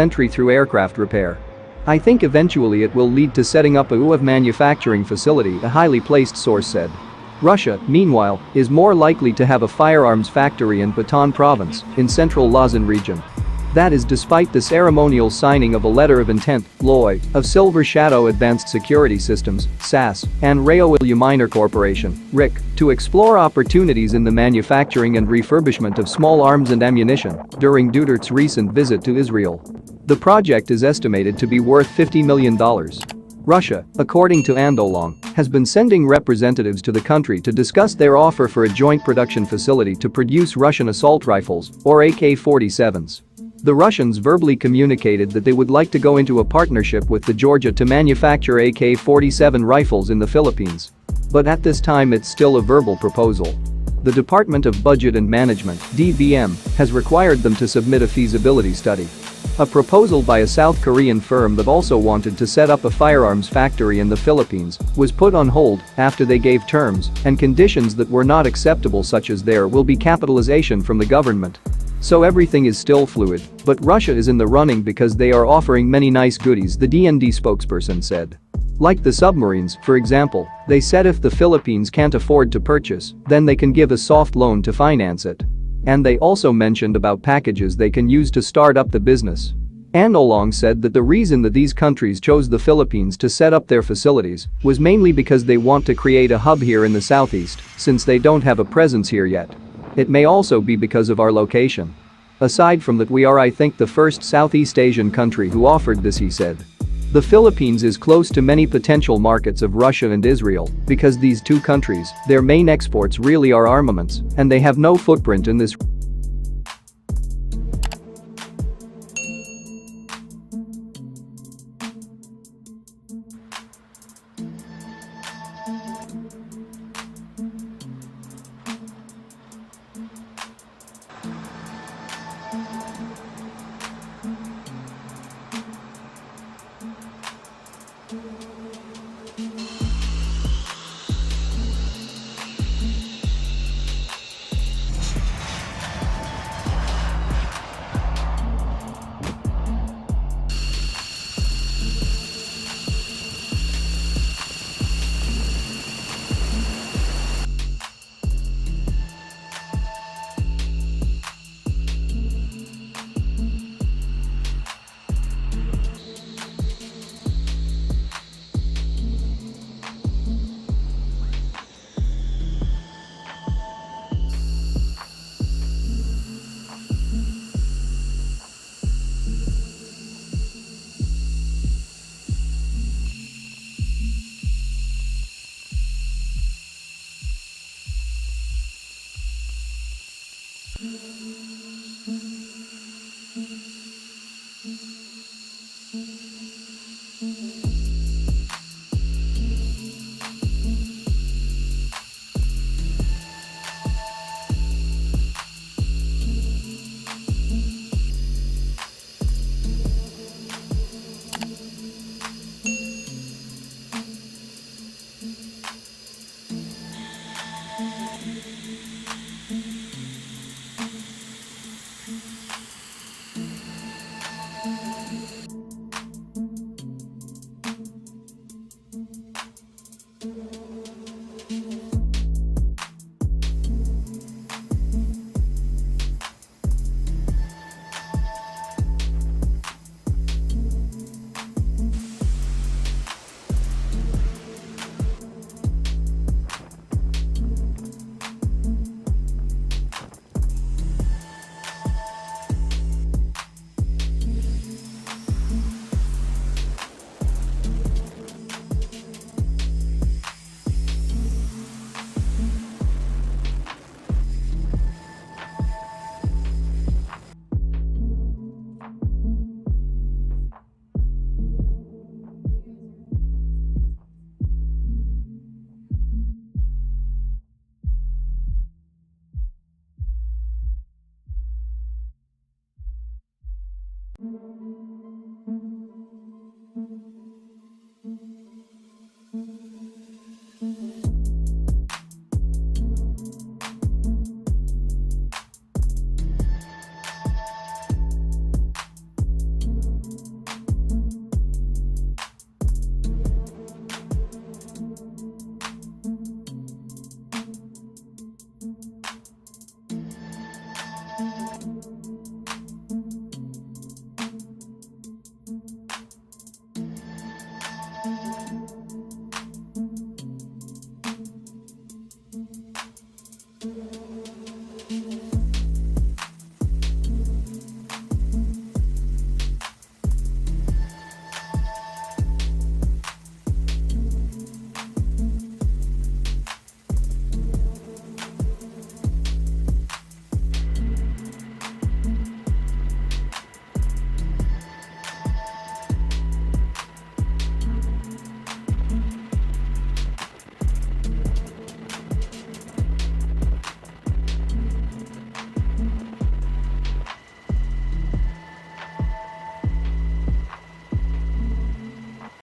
entry through aircraft repair. I think eventually it will lead to setting up a UAV manufacturing facility, a highly placed source said. Russia, meanwhile, is more likely to have a firearms factory in Baton Province, in central Luzon region. That is despite the ceremonial signing of a letter of intent, LOI, of Silver Shadow Advanced Security Systems, SAS, and Rayo Illuminor Corporation, RIC, to explore opportunities in the manufacturing and refurbishment of small arms and ammunition during Duterte's recent visit to Israel. The project is estimated to be worth $50 million. Russia, according to Andolong, has been sending representatives to the country to discuss their offer for a joint production facility to produce Russian assault rifles, or AK-47s. The Russians verbally communicated that they would like to go into a partnership with the Georgia to manufacture AK-47 rifles in the Philippines. But at this time it's still a verbal proposal. The Department of Budget and Management (DBM) has required them to submit a feasibility study. A proposal by a South Korean firm that also wanted to set up a firearms factory in the Philippines was put on hold after they gave terms and conditions that were not acceptable, such as there will be capitalization from the government. So everything is still fluid, but Russia is in the running because they are offering many nice goodies, the DND spokesperson said. Like the submarines, for example, they said if the Philippines can't afford to purchase, then they can give a soft loan to finance it. And they also mentioned about packages they can use to start up the business. Andolong said that the reason that these countries chose the Philippines to set up their facilities was mainly because they want to create a hub here in the southeast, since they don't have a presence here yet. It may also be because of our location. Aside from that, we are, I think, the first Southeast Asian country who offered this, he said. The Philippines is close to many potential markets of Russia and Israel because these two countries, their main exports really are armaments, and they have no footprint in this.